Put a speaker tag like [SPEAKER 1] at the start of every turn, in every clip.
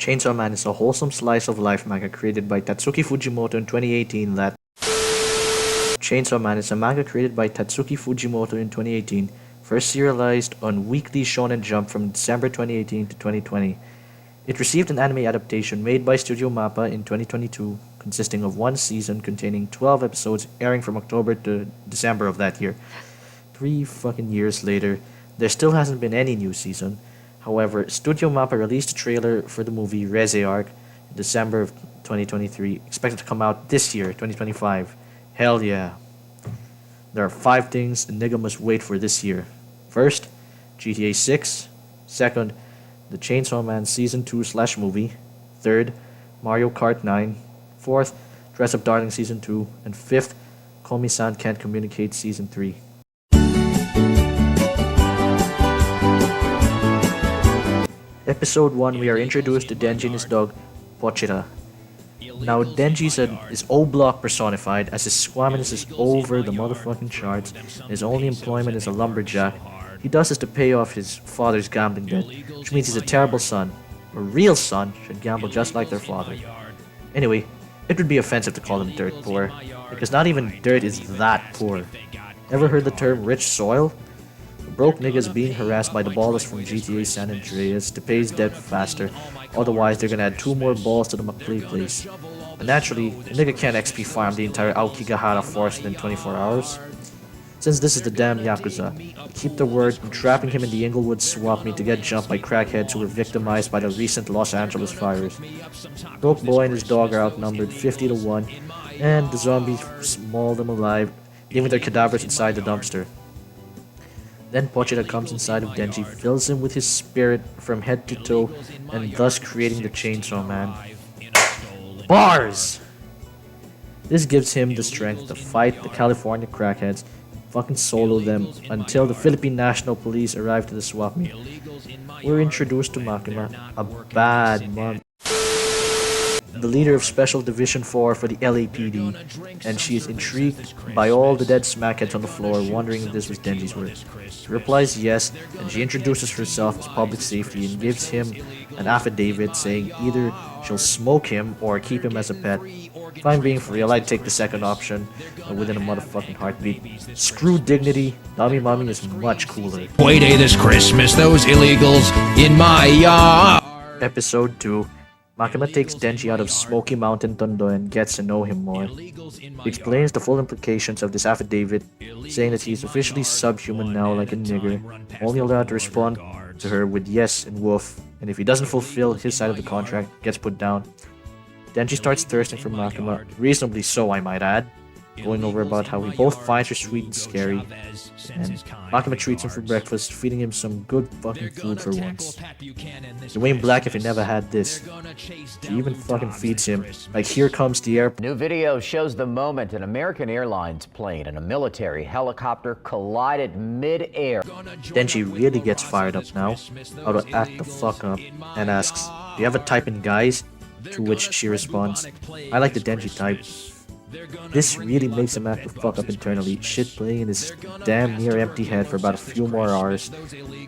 [SPEAKER 1] Chainsaw Man is a wholesome slice of life manga created by Tatsuki Fujimoto in 2018 that Chainsaw Man is a manga created by Tatsuki Fujimoto in 2018, first serialized on Weekly Shonen Jump from December 2018 to 2020. It received an anime adaptation made by Studio Mappa in 2022, consisting of one season containing 12 episodes airing from October to December of that year. 3 fucking years later, there still hasn't been any new season. However, Studio Mappa released a trailer for the movie Reze Arc in December of 2023, expected to come out this year, 2025. Hell yeah. There are 5 things a nigga must wait for this year. First, GTA 6. Second, the Chainsaw Man Season 2/movie. Third, Mario Kart 9. Fourth, Dress Up Darling Season 2. And fifth, Komi-san Can't Communicate Season 3. Episode 1, we are introduced to Denji and his dog, Pochita. Now, Denji's is O-Block personified, as his squamminess is over the motherfucking charts, and his only employment is a lumberjack. He does this to pay off his father's gambling debt, which means he's a terrible son. A real son should gamble just like their father. Anyway, it would be offensive to call him dirt poor, because not even dirt is that poor. Ever heard the term rich soil? Broke niggas being harassed by the ballers from GTA San Andreas to pay his debt faster, otherwise they're gonna add 2 more balls to the McPlay place. And naturally, a nigga can't XP farm the entire Aokigahara forest within 24 hours. Since this is the damn Yakuza, they keep their word from trapping him in the Inglewood swap meet to get jumped by crackheads who were victimized by the recent Los Angeles fires. Broke boy and his dog are outnumbered 50 to 1, and the zombies maul them alive, leaving their cadavers inside the dumpster. Then Pochita comes inside of Denji, fills him with his spirit from head to toe, and thus creating the Chainsaw Man. Bars! This gives him the strength to fight the California crackheads, fucking solo them, until the Philippine National Police arrive to the swap meet. We're introduced to Makima, a bad mom, the leader of Special Division 4 for the LAPD, and she is intrigued by all the dead smackheads on the floor, wondering if this was Denji's work. He replies yes, and she introduces herself as public safety and gives him an affidavit saying either she'll smoke him or keep him as a pet. If I'm being for real, I'd take the second option within a motherfucking heartbeat. Screw dignity, Dummy Mommy is much cooler.
[SPEAKER 2] Day this Christmas, those illegals in my yard.
[SPEAKER 1] Episode 2. Makima takes Denji out of Smoky Mountain Tondo and gets to know him more. He explains the full implications of this affidavit, saying that he is officially subhuman now like a nigger, only allowed to respond to her with yes and woof, and if he doesn't fulfill his side of the contract, gets put down. Denji starts thirsting for Makima, reasonably so I might add, going over about how he both finds her sweet and scary, and Makima treats him for breakfast, feeding him some good fucking food for once. Dwayne Black if he never had this. She even fucking feeds him, like here comes the airport.
[SPEAKER 3] New video shows the moment an American Airlines plane and a military helicopter collided mid-air.
[SPEAKER 1] Denji really gets fired up now, how to act the fuck up, and asks, "Do you have a type in guys?" To which she responds, "I like the Denji type." This really makes him act the fuck up internally, shit playing in his damn near empty head for about a few more hours,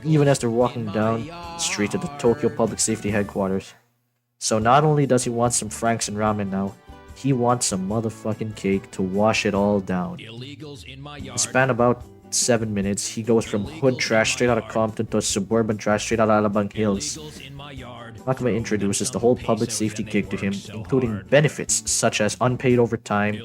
[SPEAKER 1] even as they're walking down the street to the Tokyo Public Safety Headquarters. So not only does he want some franks and ramen now, he wants some motherfucking cake to wash it all down. In span about 7 minutes, he goes from hood trash straight out of Compton to suburban trash straight out of Alabang Hills. Makima introduces the whole public safety gig to him, including benefits such as unpaid overtime,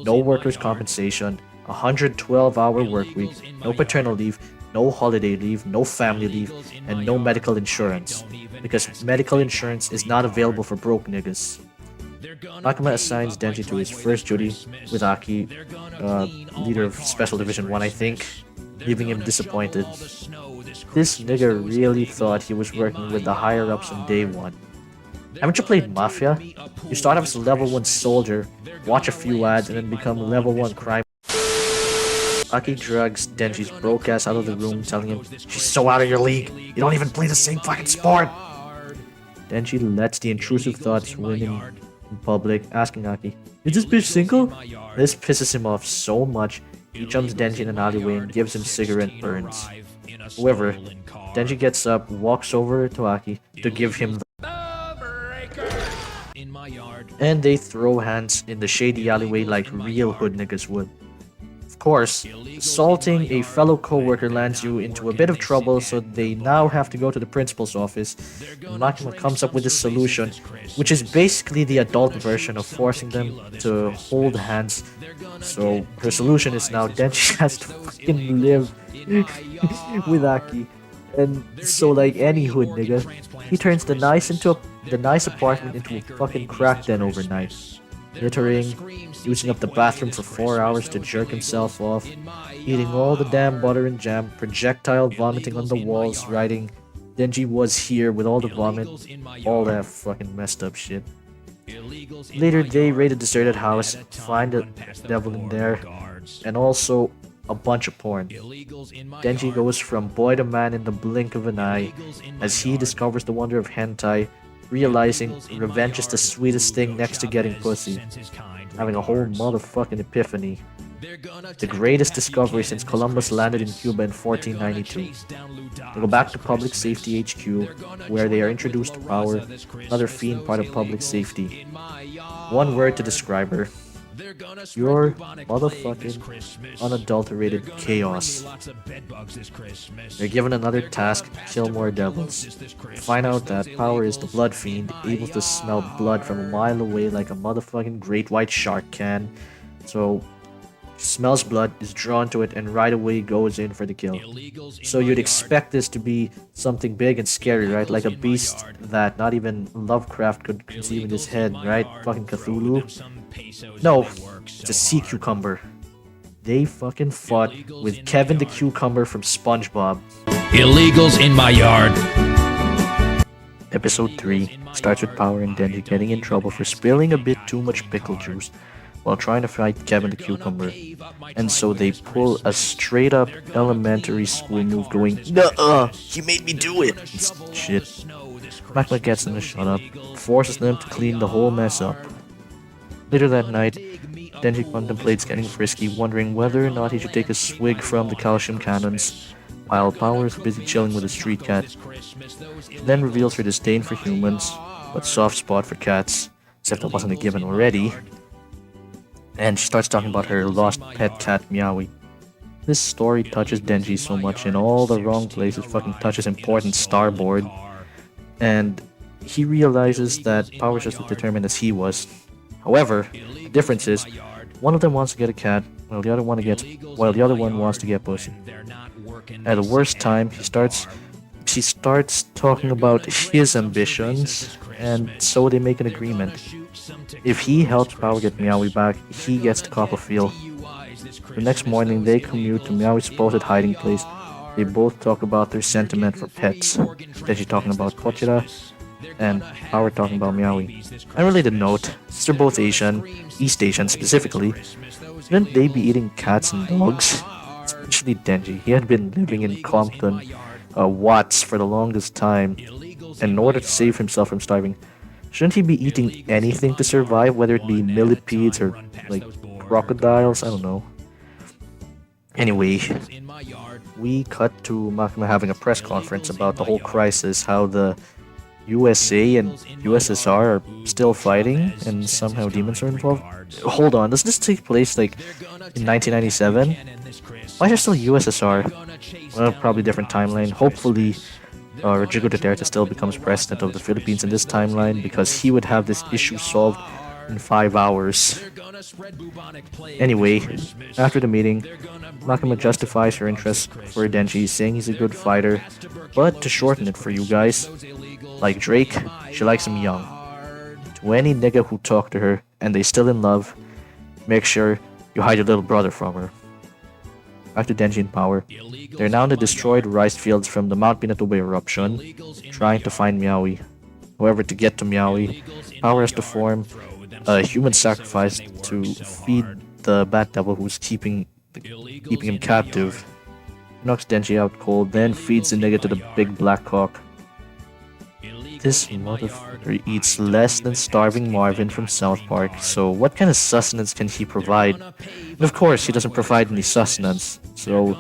[SPEAKER 1] no workers' compensation, a 112-hour work week, no paternal leave, no holiday leave, no family leave, and no medical insurance, because medical insurance is not available for broke niggas. Makima assigns Denji to his first duty with Aki, leader of Special Division 1 I think, leaving him disappointed. This nigga really thought he was working with the higher-ups on day 1. Haven't you played Mafia? You start off as a level 1 soldier, watch a few ads, and then become a level 1 crime. Aki drags Denji's broke ass out of the room, telling him, "She's so out of your league, you don't even play the same fucking sport!" Denji lets the intrusive thoughts win him in public, asking Aki, "Is this bitch single?" This pisses him off so much, he jumps Denji in an alleyway and gives him cigarette burns. However, Denji gets up, walks over to Aki to give him the and they throw hands in the shady alleyway like real hood niggas would. Of course, assaulting a fellow coworker lands you into a bit of trouble, so they now have to go to the principal's office. And Makima comes up with a solution, which is basically the adult version of forcing them to hold hands. So her solution is now Denji has to fucking live with Aki. And so like any hood nigga, he turns the nice apartment into a fucking crack den overnight. Littering, using up the bathroom for 4 hours to jerk himself off, eating all the damn butter and jam, projectile vomiting on the walls, writing Denji was here with all the vomit, all that fucking messed up shit. Later they raid a deserted house, find a devil in there, and also a bunch of porn. Denji goes from boy to man in the blink of an eye as he discovers the wonder of hentai, realizing revenge is the sweetest thing next to getting pussy. Having a whole motherfucking epiphany. The greatest discovery since Columbus landed in Cuba in 1492. They go back to Public Safety HQ, where they are introduced to Power, another fiend part of Public Safety. One word to describe her. Pure motherfucking unadulterated chaos. They're given another task, kill more devils. Find out that Power is the blood fiend, able to smell blood from a mile away like a motherfucking great white shark can. So smells blood, is drawn to it, and right away goes in for the kill. So you'd expect this to be something big and scary, right? Like a beast that not even Lovecraft could conceive in his head, right? Fucking Cthulhu. No, it's a sea cucumber. They fucking fought with Kevin the Cucumber from SpongeBob.
[SPEAKER 2] Illegals in my yard.
[SPEAKER 1] Episode 3 starts with Power and Denji getting in trouble for spilling a bit too much pickle juice while trying to fight Kevin the Cucumber. And so they pull a straight up elementary school move going, "Nuh-uh, he made me do it!" And shit. Makima gets them to shut up, forces them to clean the whole mess up. Later that night, Denji contemplates getting frisky, wondering whether or not he should take a swig from the calcium cannons, while Power is busy chilling with a street cat. She then reveals her disdain for humans, but soft spot for cats, except that wasn't a given already. And she starts talking about her lost pet cat Meowie. This story touches Denji so much in all the wrong places, fucking touches important starboard. And he realizes that Power is just as determined as he was. However, the difference is, one of them wants to get a cat, while the other one wants to get pussy. At the worst time, she starts talking about his ambitions, and so they make an agreement. If he helps Power get Meowie back, he gets to cop a feel. The next morning, they commute to Meowie's supposed hiding place. They both talk about their sentiment for pets. Denji talking about Pochira, and Power talking about Meowie. Unrelated note, since they're both Asian, East Asian specifically, shouldn't they be eating cats and dogs? Especially Denji. He had been living in Compton, Watts for the longest time, and in order to save himself from starving, shouldn't he be eating anything to survive, whether it be millipedes or like crocodiles? I don't know. Anyway, we cut to Makima having a press conference about the whole crisis, how the USA and USSR are still fighting, and somehow demons are involved. Hold on, does this take place like in 1997? Why is there still USSR? Well, probably different timeline. Hopefully, Rodrigo Duterte still becomes president of the Philippines in this timeline, because he would have this issue solved in 5 hours. Anyway, after the meeting, Makima justifies her interest for Denji, saying he's a good fighter, but to shorten it for you guys, like Drake, she likes him young. To any nigga who talk to her and they still in love, make sure you hide your little brother from her. Back to Denji and Power. They're now in the destroyed rice fields from the Mount Pinatubo eruption, trying to find Meowie. However, to get to Meowie, Power has to form a human sacrifice to feed the Bat Devil who's keeping him captive. Knocks Denji out cold, then feeds the nigga to the big black cock. This motherfucker eats less than starving Marvin from South Park, so what kind of sustenance can he provide? And of course, he doesn't provide any sustenance, so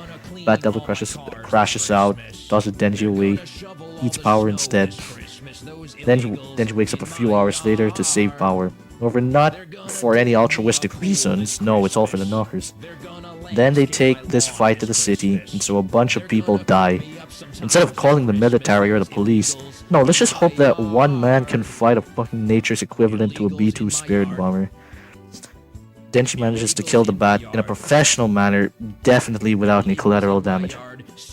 [SPEAKER 1] Bat Devil crashes out, tosses Denji away, eats Power instead. Denji wakes up a few hours later to save Power. However, not for any altruistic reasons. No, it's all for the knockers. Then they take this fight to the city, and so a bunch of people die. Instead of calling the military or the police, no, let's just hope that one man can fight a fucking nature's equivalent to a B-2 Spirit Bomber. Denji manages to kill the bat in a professional manner, definitely without any collateral damage.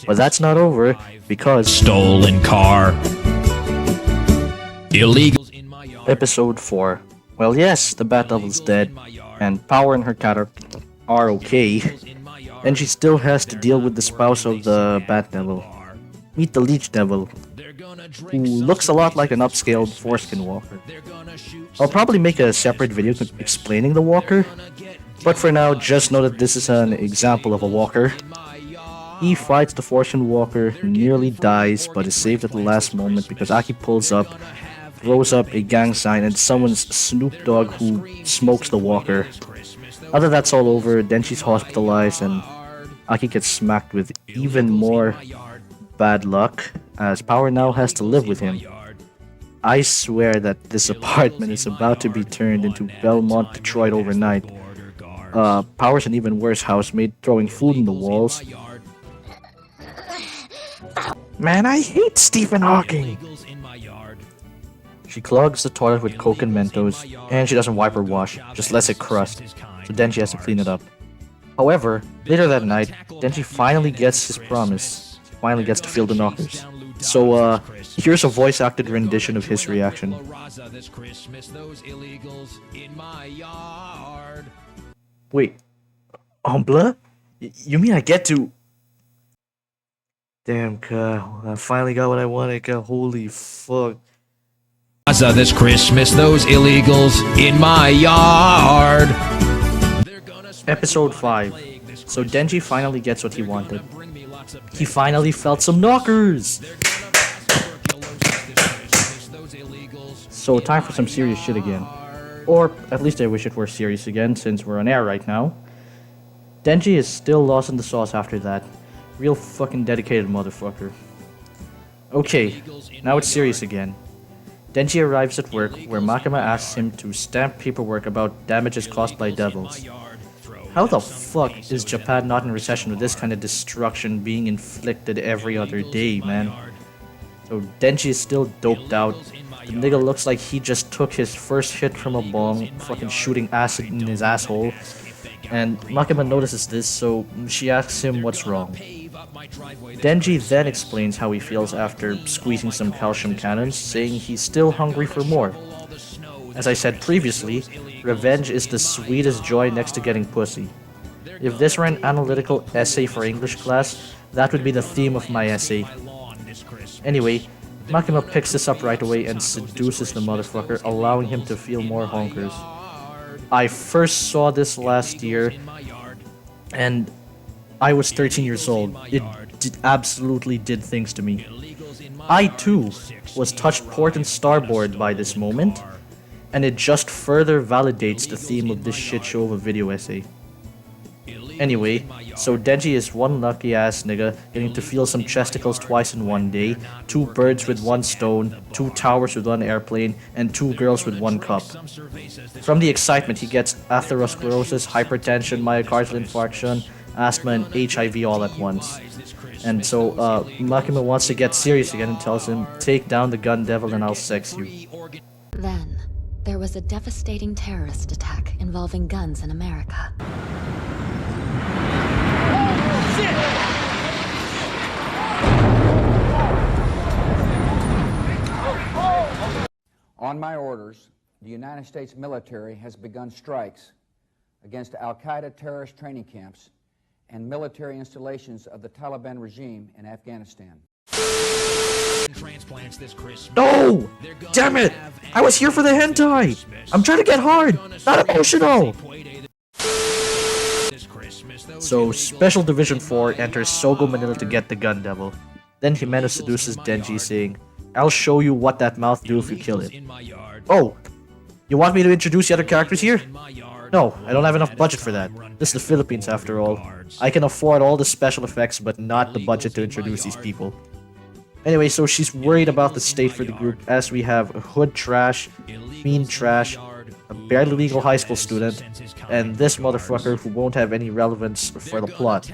[SPEAKER 1] But that's not over, because
[SPEAKER 2] Stolen car. Illegal.
[SPEAKER 1] Episode 4. Well, yes, the Bat Devil's dead, and Power and her cat are okay, and she still has to deal with the spouse of the Bat Devil. Meet the Leech Devil, who looks a lot like an upscaled foreskin walker. I'll probably make a separate video explaining the walker, but for now, just know that this is an example of a walker. He fights the foreskin walker, nearly dies, but is saved at the last moment because Aki pulls up, throws up a gang sign, and summons Snoop Dogg, who smokes the walker. After that's all over, Denji's hospitalized, and Aki gets smacked with even more bad luck, as Power now has to live with him. I swear that this apartment is about to be turned into Belmont, Detroit overnight. Power's an even worse housemate, throwing food in the walls. Man, I hate Stephen Hawking! She clogs the toilet with Coke and Mentos, and she doesn't wipe or wash, just lets it crust, so Denji has to clean it up. However, later that night, Denji finally gets his promise. He finally gets to feel the knockers. So, here's a voice-acted rendition of his reaction. Wait, Ombla? You mean I get to... Damn, I finally got what I wanted, holy fuck.
[SPEAKER 2] This Christmas, those illegals in my yard.
[SPEAKER 1] Episode 5. So Denji finally gets what he wanted. He finally felt some knockers! So time for some serious shit again. Or at least I wish it were serious again, since we're on air right now. Denji is still lost in the sauce after that. Real fucking dedicated motherfucker. Okay, now it's serious again. Denji arrives at work, where Makima asks him to stamp paperwork about damages caused by devils. How the fuck is Japan not in recession with this kind of destruction being inflicted every other day, man? So Denji is still doped out. The nigga looks like he just took his first hit from a bomb, fucking shooting acid in his asshole. And Makima notices this, so she asks him what's wrong. Denji then explains how he feels after squeezing some calcium cannons, saying he's still hungry for more. As I said previously, revenge is the sweetest joy next to getting pussy. If this were an analytical essay for English class, that would be the theme of my essay. Anyway, Makima picks this up right away and seduces the motherfucker, allowing him to feel more honkers. I first saw this last year, and I was 13 years old. It absolutely did things to me. I too was touched port and starboard by this moment, and it just further validates the theme of this shit show of a video essay. Anyway, so Denji is one lucky ass nigga getting to feel some chesticles twice in one day, 2 birds with 1 stone, 2 towers with 1 airplane, and 2 girls with 1 cup. From the excitement, he gets atherosclerosis, hypertension, myocardial infarction, asthma, and HIV all at once. And so, Makima wants to get serious again and tells him, take down the gun devil and I'll sex you.
[SPEAKER 4] Then, there was a devastating terrorist attack involving guns in America.
[SPEAKER 5] On my orders, the United States military has begun strikes against Al-Qaeda terrorist training camps and military installations of the Taliban regime in Afghanistan.
[SPEAKER 1] No! Damn it! I was here for the hentai! I'm trying to get hard, not emotional! So, Special Division 4 enters Sogo, Manila to get the gun devil. Then Himeno seduces Denji, saying, I'll show you what that mouth do if you kill it. Oh, you want me to introduce the other characters here? No, I don't have enough budget for that. This is the Philippines after all. I can afford all the special effects but not the budget to introduce these people. Anyway, so she's worried about the state for the group as we have Hood Trash, Mean Trash, a barely legal high school student, and this motherfucker who won't have any relevance for the plot.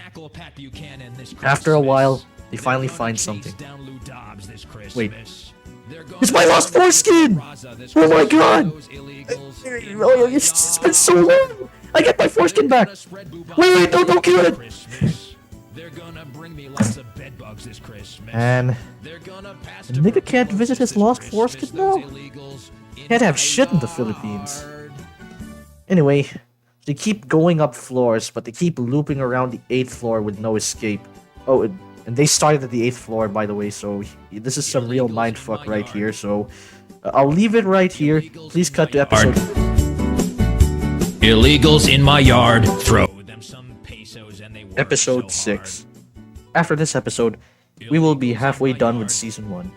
[SPEAKER 1] After a while, they finally find something. Wait. It's my lost foreskin! Oh my god! Oh, it's been so long! I get my foreskin back! Wait, don't kill it! And the nigga can't visit his lost foreskin now? Can't have shit in the Philippines. Anyway, they keep going up floors, but they keep looping around the 8th floor with no escape. Oh, and they started at the 8th floor, by the way, so this is some real mindfuck right here, so I'll leave it right here. Please cut to episode...
[SPEAKER 2] Illegals in my yard, throw them some pesos and they work
[SPEAKER 1] Episode
[SPEAKER 2] so
[SPEAKER 1] 6. After this episode, we will be halfway done with Season 1.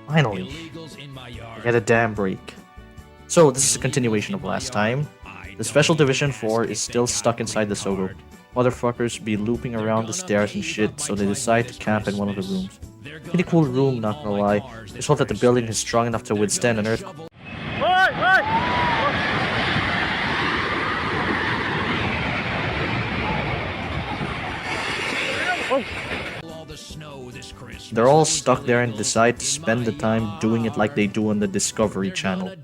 [SPEAKER 1] Finally, I get a damn break. So, this is a continuation of last time. The Special Division 4 is still stuck inside the Sogo. Motherfuckers be looping around the stairs and shit, so they decide to camp in one of the rooms. Pretty cool room, not gonna lie. Just hope that the building is strong enough to withstand an earthquake. They're all stuck there and decide to spend the time doing it like they do on the Discovery Channel.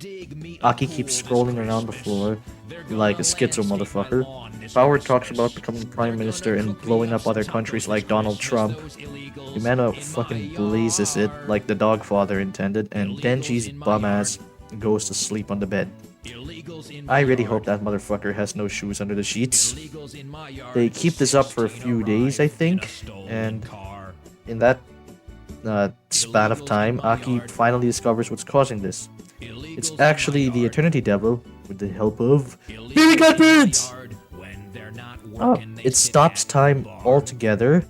[SPEAKER 1] Aki keeps scrolling around the floor like a schizo motherfucker. Power talks about becoming prime minister and blowing up other countries like Donald Trump. Yumeno fucking blazes it like the Dogfather intended, and Denji's bum ass goes to sleep on the bed. I really hope that motherfucker has no shoes under the sheets. They keep this up for a few days, I think, and in that span of time, Aki finally discovers what's causing this. It's actually the Eternity Devil, with the help of Baby Godparents! It stops time altogether,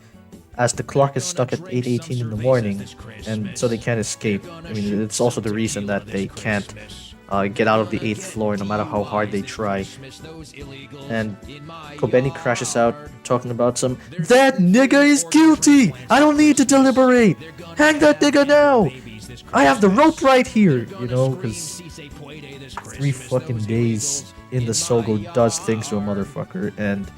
[SPEAKER 1] as the clock is stuck at 8:18 in the morning, and so they can't escape. I mean, it's also the reason that they can't get out of the 8th floor no matter how hard they try. And Kobeni crashes out, talking about some, "That nigga is guilty! I don't need to deliberate! Hang that nigga now! I have the rope right here!" You know, because 3 fucking days in the Sogo does things to a motherfucker, and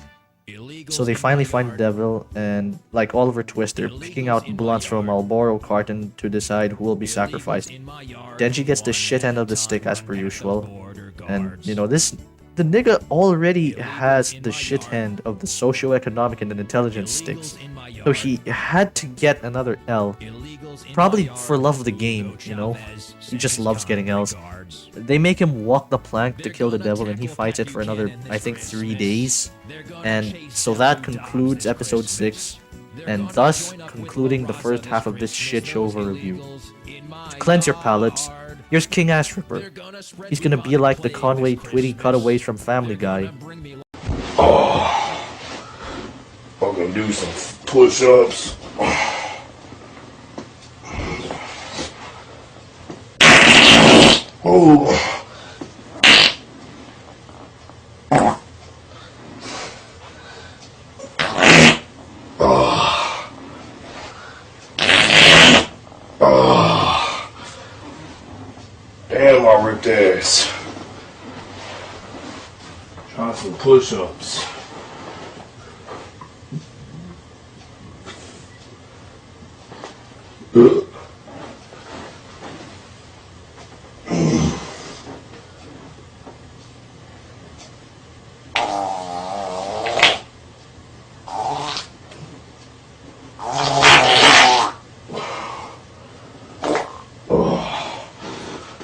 [SPEAKER 1] so they finally find the devil, and like Oliver Twist, they're picking out blunts from a Marlboro carton to decide who will be sacrificed. Denji gets the shit end of the stick as per usual, and you know, the nigga already has the shit hand of the socio-economic and the intelligence sticks, so he had to get another L, probably for love of the game, you know, he just loves getting L's. They make him walk the plank to kill the devil, and he fights it for another, I think, 3 days, and so that concludes episode 6, and thus concluding the first half of this shit show overview. To cleanse your palates, here's King Ass Ripper. He's gonna be like the Conway Twitty cutaways from Family Guy.
[SPEAKER 6] Oh, I'm gonna do some push-ups. Oh. Damn, I ripped ass. Try some push-ups.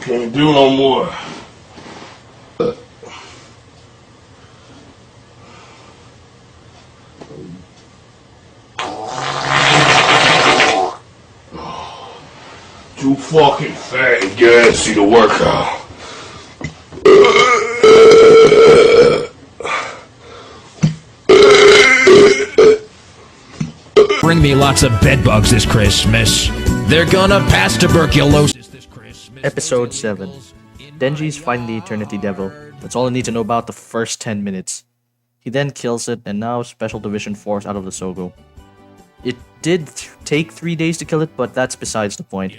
[SPEAKER 6] Can't do no more. Too fucking fat and gassy to work out.
[SPEAKER 2] Bring me lots of bedbugs this Christmas. They're gonna pass tuberculosis this Christmas.
[SPEAKER 1] Episode 7. Denji's finding the Eternity Devil. That's all I need to know about the first 10 minutes. He then kills it, and now Special Division 4 is out of the Sogo. It did take 3 days to kill it, but that's besides the point.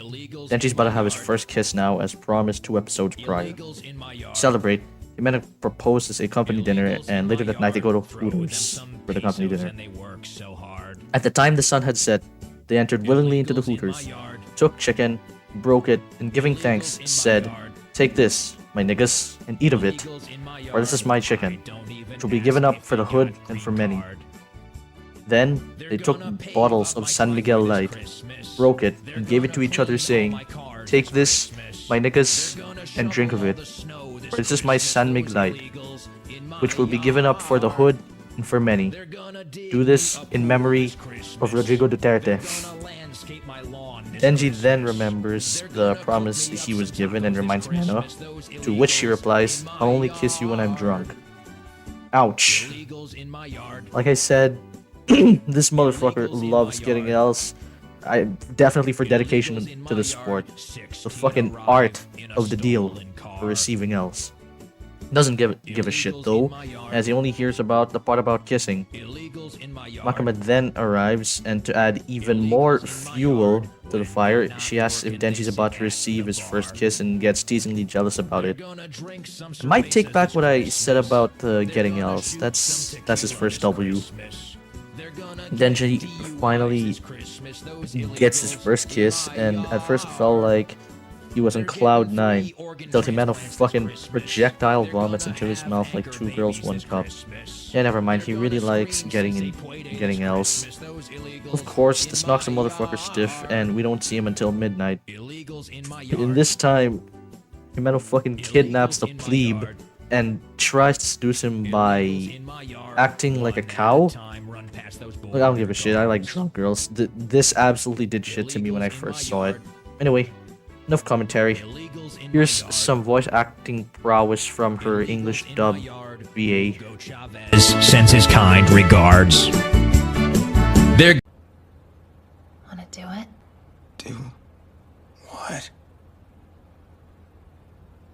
[SPEAKER 1] Denji's about to have his first kiss now, as promised 2 episodes prior. To celebrate, Himeno proposes a company dinner, and later that night they go to Hooters for the company dinner. At the time the sun had set, they entered willingly into the Hooters, took chicken, broke it, and giving thanks, said, "Take this, my niggas, and eat of it, for this is my chicken, which will be given up for the hood and for many." Then, they took bottles of San Miguel Light, broke it, and gave it to each other saying, "Take this, my niggas, and drink of it, for this is my San Mig Light, which will be given up for the hood and for many. Do this in memory of Rodrigo Duterte." Denji then remembers the promise he was given and reminds Himeno, to which she replies, "I'll only kiss you when I'm drunk." Ouch. Like I said, this motherfucker loves getting L's. Definitely for dedication to the sport. The fucking art of the deal for receiving L's. Doesn't give a shit though, as he only hears about the part about kissing. Makima then arrives, and to add even more fuel to the fire, she asks if Denji's about to receive his first kiss and gets teasingly jealous about it. I might take back what I said about getting L's. That's his first W. Denji finally gets his first kiss, and at first it felt like he was on cloud 9, till Himeno fucking projectile vomits into his mouth like 2 girls 1 cup. Yeah, never mind, he really likes getting L's. Of course, this knocks the motherfucker stiff, and we don't see him until midnight. In this time, Himeno fucking kidnaps the plebe and tries to seduce him by acting like a cow. Look, I don't give a shit, I like drunk girls. This absolutely did shit to me when I first saw it. Anyway, enough commentary. Here's some voice acting prowess from her English dub VA.
[SPEAKER 2] Sends his kind regards. They're
[SPEAKER 4] Wanna do it?
[SPEAKER 7] Do what?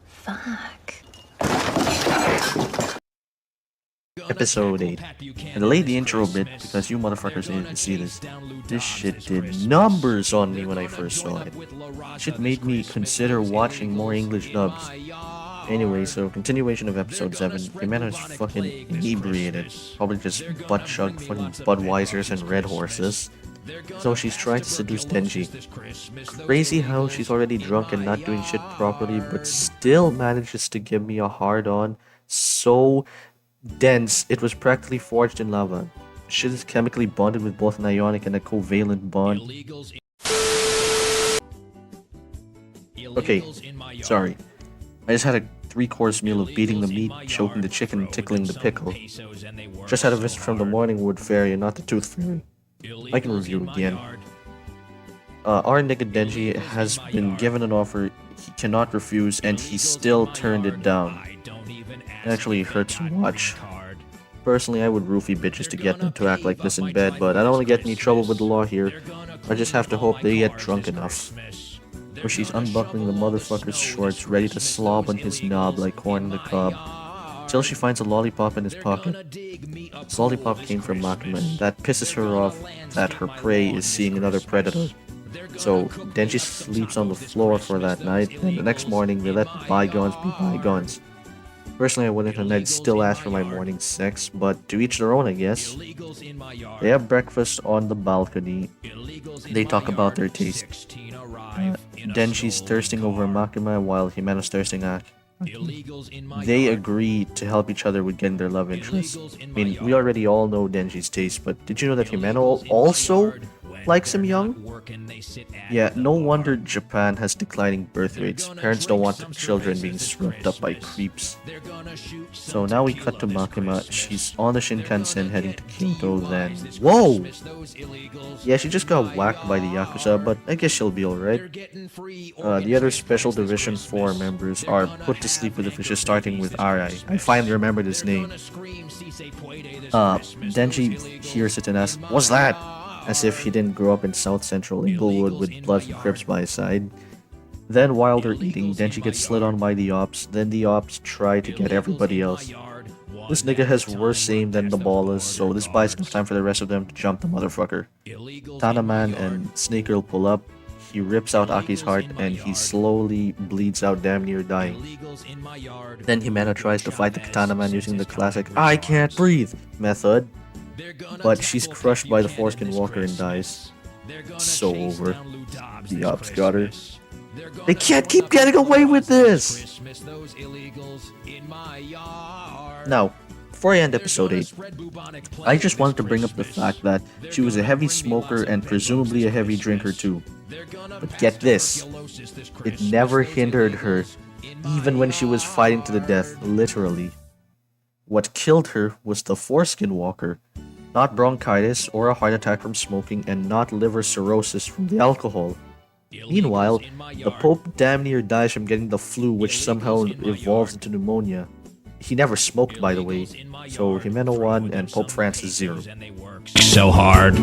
[SPEAKER 4] Fuck.
[SPEAKER 1] Episode 8. I delayed the intro a bit because you motherfuckers needed to see this. This shit did numbers on me when I first saw it. Shit made me consider watching more English dubs. Anyway, so continuation of episode 7. Himeno's fucking inebriated. Probably just butt-chugged fucking Budweisers and Red Horses. So she's trying to seduce Denji. Crazy how she's already drunk and not doing shit properly, but still manages to give me a hard-on. So dense, it was practically forged in lava. Shit is chemically bonded with both an ionic and a covalent bond. Okay, sorry. I just had a 3-course meal of beating the meat, choking the chicken, and tickling the pickle. Just had a visit from the Morning Wood Fairy and not the Tooth Fairy. I can review again. Our nigga Denji has been given an offer he cannot refuse, and he still turned it down. It actually hurts to watch. Personally, I would roofie bitches to get them to act like this in bed, but I don't want to get in any trouble with the law here. I just have to hope they get drunk enough. Where she's unbuckling the motherfucker's shorts, ready to slob on his knob like corn in the cob, till she finds a lollipop in his pocket. This lollipop came from Makima, and that pisses her off that her prey is seeing another predator. So Denji sleeps on the floor for that night, and the next morning they let bygones be bygones. Personally, I wouldn't, and I'd still ask for my morning sex, but to each their own, I guess. They have breakfast on the balcony. They talk about their taste. Denji's thirsting over Makima while Himeno's thirsting at Akemi. They agree to help each other with getting their love interest. I mean, we already all know Denji's taste, but did you know that Himeno also likes him young? Yeah, no wonder Japan has declining birth rates. Parents don't want their children being swept up by creeps. So now we cut to Makima. She's on the Shinkansen heading to Kyoto then. Whoa! Yeah, she just got whacked by the Yakuza, but I guess she'll be alright. The other Special Division 4 members are put to sleep with the fishes, starting with Arai. I finally remembered his name. Denji hears it and asks, "What's that?" As if he didn't grow up in South Central Inglewood with Bloods and Crips by his side. Then while they're eating, Denji gets slid on by the ops, then the ops try to get everybody else. This nigga has worse aim than the ballers, so this buys enough time for the rest of them to jump the motherfucker. Katana Man and Snake Girl pull up. He rips out Aki's heart and he slowly bleeds out, damn near dying. Then Himeno tries to fight the Katana Man using the classic "I can't breathe" method, but she's crushed by the foreskin walker and dies. So over. The ops got her. They can't keep getting away with this! Now, before I end episode 8, I just wanted to bring up the fact that she was a heavy smoker and presumably a heavy drinker too. But get this, it never hindered her, even when she was fighting to the death, literally. What killed her was the foreskin walker, not bronchitis or a heart attack from smoking, and not liver cirrhosis from the alcohol. Meanwhile, the Pope damn near dies from getting the flu, which somehow evolves into pneumonia. He never smoked, by the way, so Himeno 1 and Pope Francis 0.
[SPEAKER 2] So hard.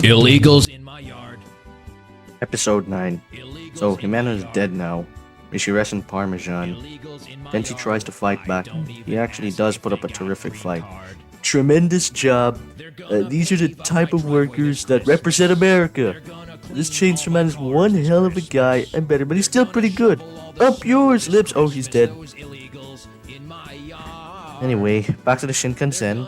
[SPEAKER 2] Illegals.
[SPEAKER 1] Episode 9. So Himeno is dead now. May she rest in Parmesan. Then she tries to fight back. He actually does put up a terrific fight. Tremendous job. These are the type of workers that represent America. This Chainsaw Man is one hell of a guy. I'm better, but he's still pretty good. Up yours, Lips. Oh, he's dead. Anyway, back to the Shinkansen.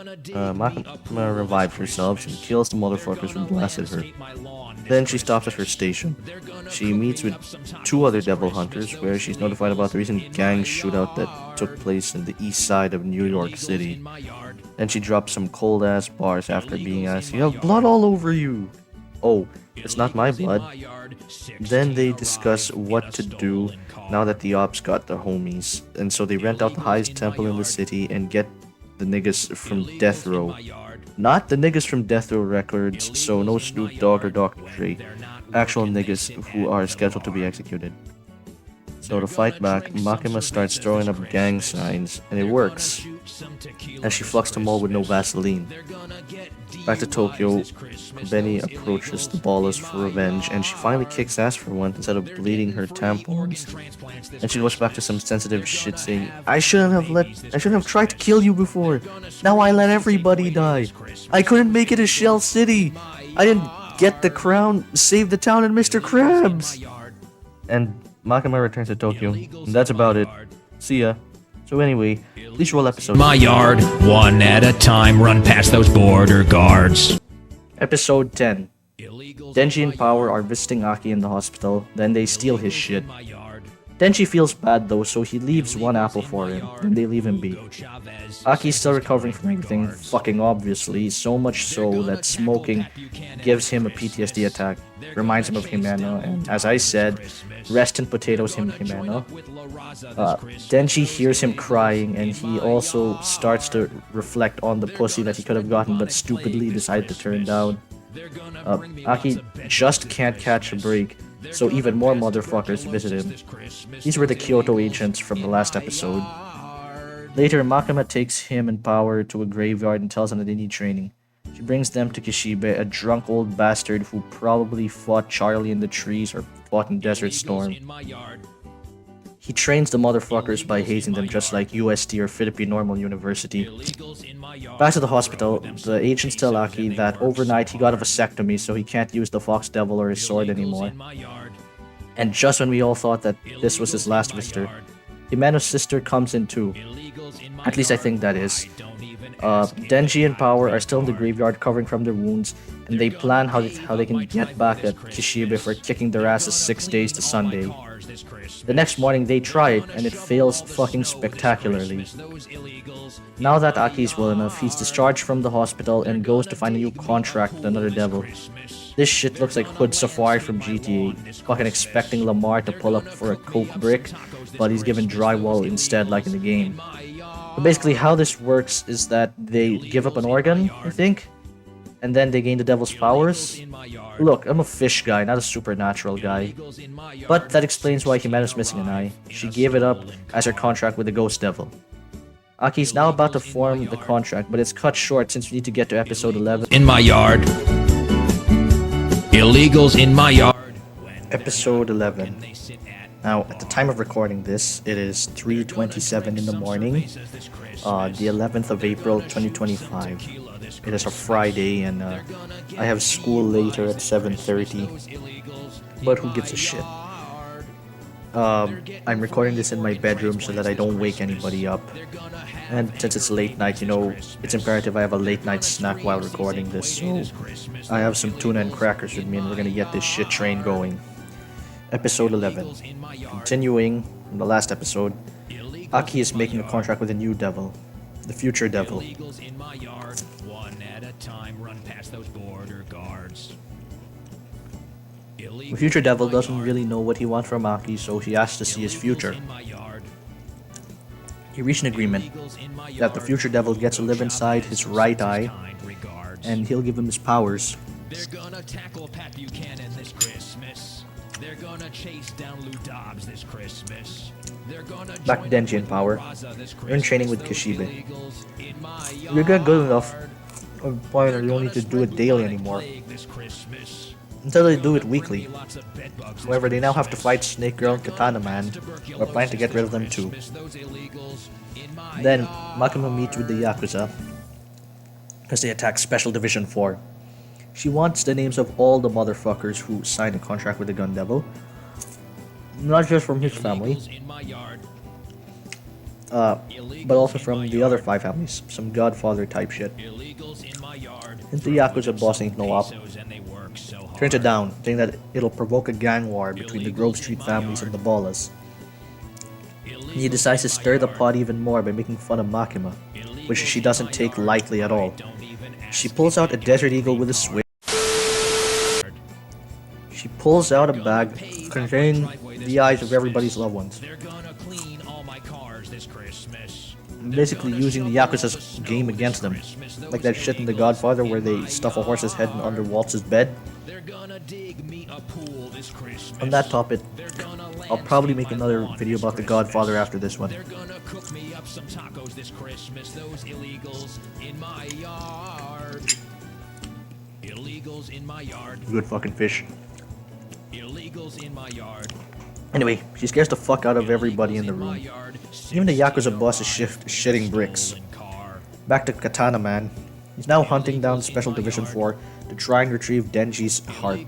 [SPEAKER 1] Makima revives herself and kills the motherfuckers who blasted her. Then she stops at her station. She meets with 2 other devil hunters, where she's notified about the recent gang shootout that took place in the east side of New York City. Then she drops some cold ass bars after being asked, "You have blood all over you." Oh, it's not my blood. Then they discuss what to do now that the ops got the homies, and so they rent out the highest temple in the city and get the niggas from Death Row. Not the niggas from Death Row Records, so no Snoop Dogg or Dr. Dre. Actual niggas who are scheduled to be executed. So to fight back, Makima starts throwing up gang signs, and it works. As she fucks them all with no Vaseline. Back to Tokyo, Benny approaches the ballers for revenge, and she finally kicks ass for once instead of bleeding her tampons. And she goes back to some sensitive shit saying, I shouldn't have tried to kill you before. Now I let everybody die. I couldn't make it a shell city. I didn't get the crown, save the town, and Mr. Krabs. And Makima returns to Tokyo, and that's about it. See ya. So anyway, please roll episode.
[SPEAKER 2] My yard, one at a time, run past those border guards.
[SPEAKER 1] Episode 10. Denji and Power are visiting Aki in the hospital, then they steal his shit. Denji feels bad though, so he leaves one apple for him, then they leave him be. Aki's still recovering from everything, fucking obviously, so much so that smoking gives him a PTSD attack, reminds him of Himeno, and as I said, rest in potatoes Himeno. Denji hears him crying, and he also starts to reflect on the pussy that he could have gotten but stupidly decided to turn down. Aki just can't catch a break, so even more motherfuckers visit him. These were the Kyoto agents from the last episode. Later, Makima takes him and Power to a graveyard and tells them that they need training. She brings them to Kishibe, a drunk old bastard who probably fought Charlie in the trees or fought in Desert Storm. He trains the motherfuckers by hazing them just like UST or Philippine Normal University. Back to the hospital, the agents tell Aki that overnight he got a vasectomy so he can't use the Fox Devil or his sword anymore. And just when we all thought that this was his last visitor, Himeno's sister comes in too. At least I think that is. Denji and Power are still in the graveyard covering from their wounds, and they plan how they can get back at Kishibe for kicking their asses 6 days to Sunday. The next morning they try it, and it fails fucking spectacularly. Now that Aki is well enough, he's discharged from the hospital and goes to find a new contract with another devil. This shit looks like Hood Safari from GTA, fucking expecting Lamar to pull up for a coke brick, but he's given drywall instead like in the game. But basically how this works is that they give up an organ, I think, and then they gain the devil's powers. Look, I'm a fish guy, not a supernatural guy. But that explains why Himeno's missing an eye. She gave it up as her contract with the ghost devil. Aki's now about to form the contract, but it's cut short since we need to get to episode 11.
[SPEAKER 2] In my yard. Illegals in my yard.
[SPEAKER 1] Episode 11. Now, at the time of recording this, it is 3:27 in the morning, the 11th of April, 2025. It is a Friday, and I have school later at 7:30, but who gives a shit? I'm recording this in my bedroom so that I don't wake anybody up. And since it's late night, it's imperative I have a late night snack while recording this, so I have some tuna and crackers with me, and we're gonna get this shit train going. Episode 11. Continuing from the last episode, Aki is making a contract with a new devil, the future devil. The future devil doesn't really know what he wants from Aki, so he asks to see his future. He reached an agreement that the future devil gets to live inside his right eye, and he'll give him his powers.
[SPEAKER 2] They're gonna tackle Pat Buchanan this Christmas. They're gonna chase down Lou Dobbs this Christmas. They're gonna
[SPEAKER 1] Back to Denji in power. You're in training with Kishibe. You're good enough. Point, you don't need to do it daily anymore. Until they do it weekly. However, they now have to fight Snake Girl and Katana Man. We're planning to get rid of them too. Then, Makima meets with the Yakuza as they attack Special Division 4. She wants the names of all the motherfuckers who signed a contract with the Gun Devil. Not just from his family, but also from the other 5 families. Some Godfather type shit. And the Yakuza boss ain't no op. Turns it down, saying that it'll provoke a gang war between the Grove Street families and the Ballas. He decides to stir the pot even more by making fun of Makima, which she doesn't take lightly at all. She pulls out a Desert Eagle with a switch. She pulls out a bag containing the eyes of everybody's loved ones. Basically using the Yakuza's game against them. Like that shit in The Godfather where they stuff a horse's head under Waltz's bed. On that topic, I'll probably make another video about The Godfather after this one. Good fucking fish. Anyway, she scares the fuck out of everybody in the room. Even the Yakuza boss is shitting bricks. Back to Katana Man. He's now hunting down Special Division 4 to try and retrieve Denji's heart.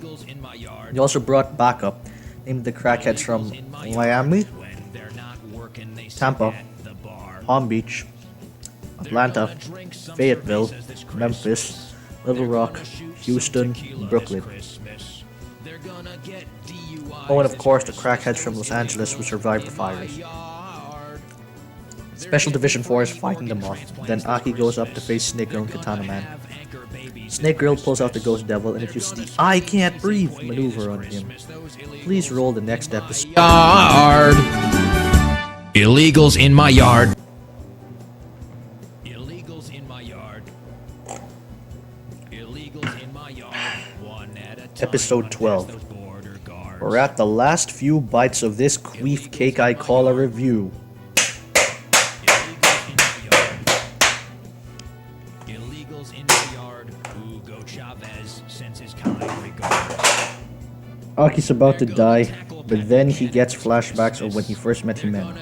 [SPEAKER 1] He also brought backup, named the crackheads from Miami, Tampa, Palm Beach, Atlanta, Fayetteville, Memphis, Little Rock, Houston, and Brooklyn. Oh, and of course the crackheads from Los Angeles who survived the fires. Special Division 4 is fighting them off. Then Aki goes up to face Snake Girl and Katana Man. Snake Girl pulls out the Ghost Devil and uses the I can't breathe maneuver on him. Please roll the next episode.
[SPEAKER 2] Yard. Illegals in my yard. Illegals in my yard. Illegals in my yard. One at a time.
[SPEAKER 1] Episode 12. We're at the last few bites of this queef cake I call a review. Aki's about to die, but then he gets flashbacks of when he first met Himeno.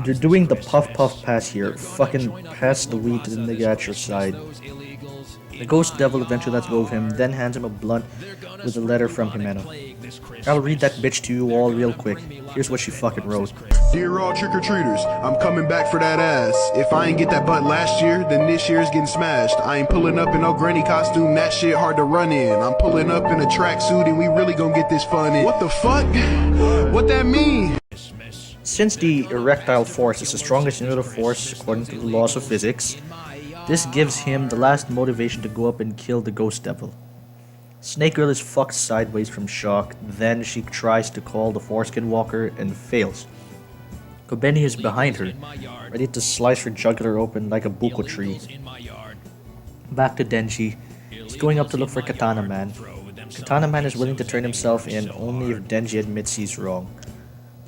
[SPEAKER 1] You're doing the puff puff pass here. Fucking pass the weed to the nigga at your side. The Ghost Devil eventually lets go of him, then hands him a blunt with a letter from Himeno. I'll read that bitch to you all real quick. Here's what she fucking wrote.
[SPEAKER 8] Dear all trick-or-treaters, I'm coming back for that ass. If I ain't get that butt last year, then this year's getting smashed. I ain't pulling up in no granny costume, that shit hard to run in. I'm pulling up in a tracksuit and we really gonna get this fun in. What the fuck? What that mean?
[SPEAKER 1] Since the erectile force is the strongest unit of force according to the laws of physics, this gives him the last motivation to go up and kill the Ghost Devil. Snake Girl is fucked sideways from shock, then she tries to call the Foreskin Walker and fails. Kobeni is behind her, ready to slice her jugular open like a buko tree. Back to Denji. He's going up to look for Katana Man. Katana Man is willing to turn himself in only if Denji admits he's wrong.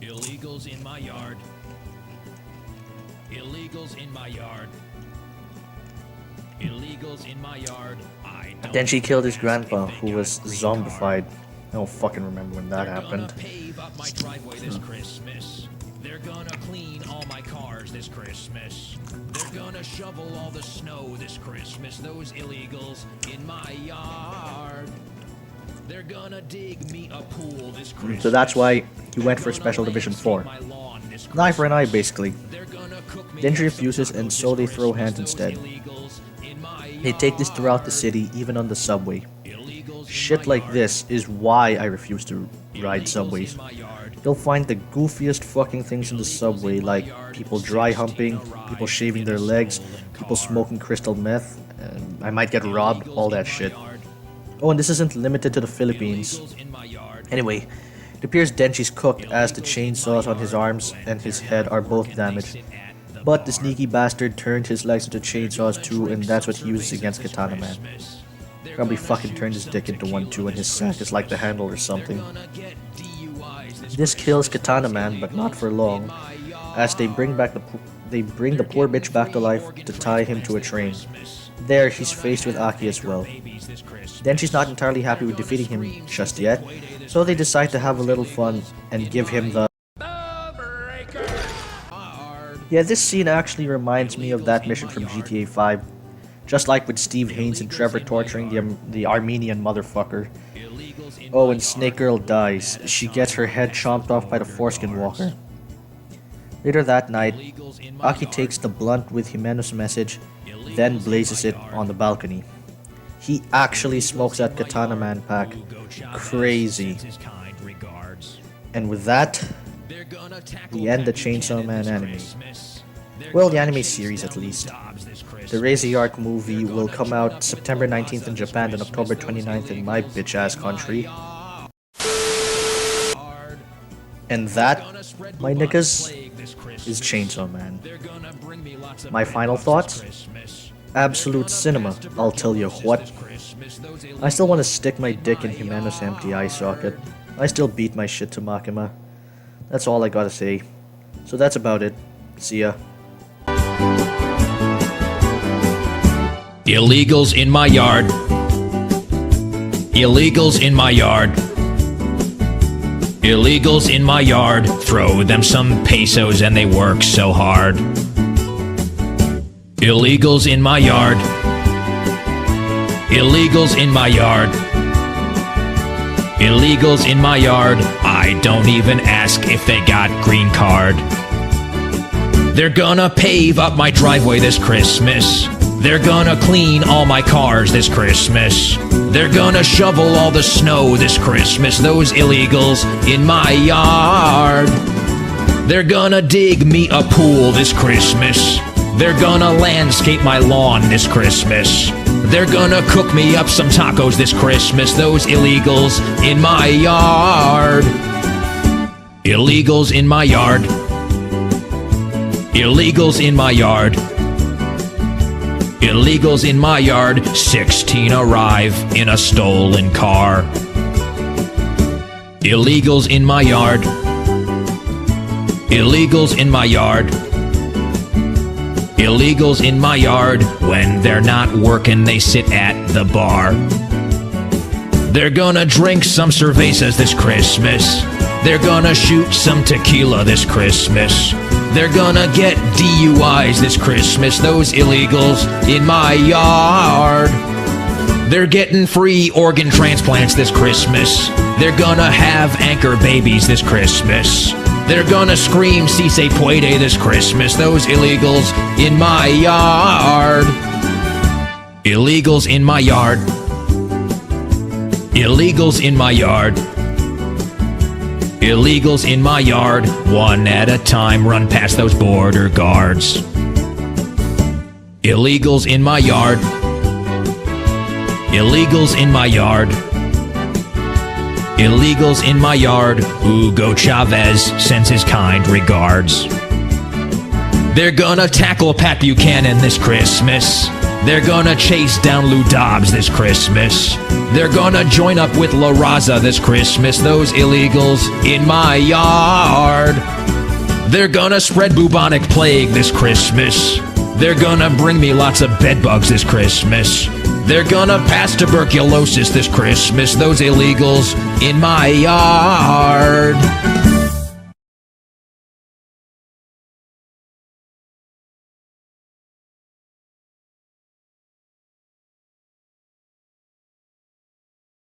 [SPEAKER 2] Illegals in my yard. Illegals in my yard. Illegals in my yard.
[SPEAKER 1] Denji killed his grandpa, who was zombified. I don't fucking remember when that happened.
[SPEAKER 2] Pave up my driveway this Christmas. They're gonna clean all my cars this Christmas. They're gonna shovel all the snow this Christmas. Those illegals in my yard. They're gonna dig me a pool this Christmas.
[SPEAKER 1] So that's why he went for Special Division 4. An eye for an eye, basically. Denji refuses, and so they throw hands instead. They take this throughout the city, even on the subway. Shit like this is why I refuse to ride subways. You'll find the goofiest fucking things in the subway, like people dry humping, people shaving their legs, people smoking crystal meth, and I might get robbed, all that shit. Oh, and this isn't limited to the Philippines. Anyway, it appears Denji's cooked, as the chainsaws on his arms and his head are both damaged. But the sneaky bastard turned his legs into chainsaws too, and that's what he uses against Katana Man. Probably fucking turned his dick into one too, and his sack is like the handle or something. This kills Katana Man, but not for long, as they bring the poor bitch back to life to tie him to a train. There, he's faced with Aki as well. Denji's not entirely happy with defeating him just yet, so they decide to have a little fun and give him the... Yeah, this scene actually reminds me of that mission from GTA 5. Just like with Steve Haynes and Trevor torturing the Armenian motherfucker. Oh, and Snake Girl dies. She gets her head chomped off by the foreskin walker. Later that night, Aki takes the blunt with Jimenos' message, then blazes it on the balcony. He actually smokes that Katana Man pack. Crazy. And with that, we end the Chainsaw Man anime. Well, the anime series at least. The Razor Arc movie will come out September 19th in Japan and October 29th in my bitch-ass country. And that, my niggas, is Chainsaw Man. My final thoughts? Absolute cinema, I'll tell you what. I still want to stick my dick in Jimenos' empty eye socket. I still beat my shit to Makima. That's all I gotta say. So that's about it. See ya.
[SPEAKER 2] Illegals in my yard. Illegals in my yard. Illegals in my yard. Throw them some pesos and they work so hard. Illegals in my yard. Illegals in my yard. Illegals in my yard. I don't even ask if they got green card. They're gonna pave up my driveway this Christmas. They're gonna clean all my cars this Christmas. They're gonna shovel all the snow this Christmas. Those illegals in my yard. They're gonna dig me a pool this Christmas. They're gonna landscape my lawn this Christmas. They're gonna cook me up some tacos this Christmas. Those illegals in my yard. Illegals in my yard. Illegals in my yard. Illegals in my yard. 16 arrive in a stolen car. Illegals in my yard. Illegals in my yard. Illegals in my yard. When they're not working, they sit at the bar. They're gonna drink some cervezas this Christmas. They're gonna shoot some tequila this Christmas. They're gonna get DUIs this Christmas. Those illegals in my yard. They're getting free organ transplants this Christmas. They're gonna have anchor babies this Christmas. They're gonna scream si se puede this Christmas. Those illegals in my yard. Illegals in my yard. Illegals in my yard. Illegals in my yard. One at a time, run past those border guards. Illegals in my yard. Illegals in my yard. Illegals in my yard. Hugo Chavez sends his kind regards. They're gonna tackle Pat Buchanan this Christmas. They're gonna chase down Lou Dobbs this Christmas. They're gonna join up with La Raza this Christmas. Those illegals in my yard. They're gonna spread bubonic plague this Christmas. They're gonna bring me lots of bedbugs this Christmas. They're gonna pass tuberculosis this Christmas, those illegals in my yard.